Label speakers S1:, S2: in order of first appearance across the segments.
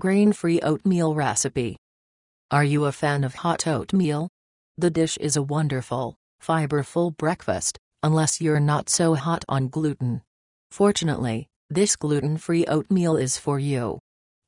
S1: Grain-free oatmeal recipe. Are you a fan of hot oatmeal? The dish is a wonderful, fiberful breakfast, unless you're not so hot on gluten. Fortunately, this gluten-free oatmeal is for you.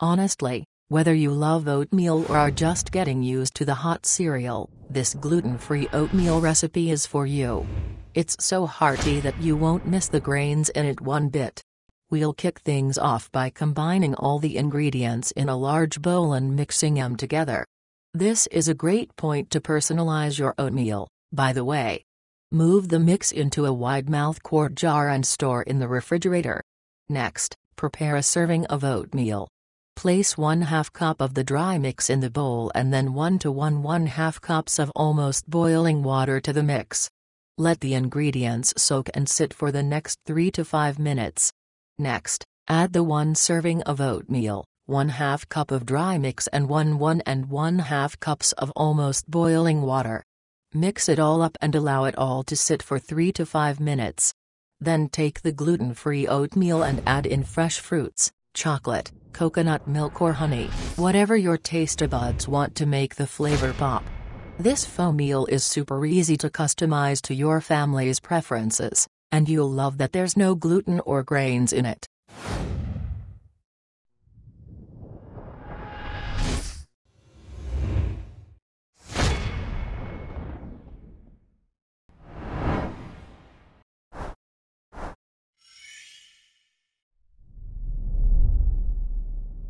S1: Honestly, whether you love oatmeal or are just getting used to the hot cereal, this gluten-free oatmeal recipe is for you. It's so hearty that you won't miss the grains in it one bit. We'll kick things off by combining all the ingredients in a large bowl and mixing them together. This is a great point to personalize your oatmeal, by the way. Move the mix into a wide-mouth quart jar and store in the refrigerator. Next, prepare a serving of oatmeal. Place 1/2 cup of the dry mix in the bowl and then 1 to 1/2 cups of almost boiling water to the mix. Let the ingredients soak and sit for the next 3 to 5 minutes. Next, add the 1 serving of oatmeal, 1/2 cup of dry mix and 1 1/2 cups of almost boiling water. Mix it all up and allow it all to sit for 3 to 5 minutes. Then take the gluten-free oatmeal and add in fresh fruits, chocolate, coconut milk or honey, whatever your taste buds want to make the flavor pop. This faux meal is super easy to customize to your family's preferences, and you'll love that there's no gluten or grains in it.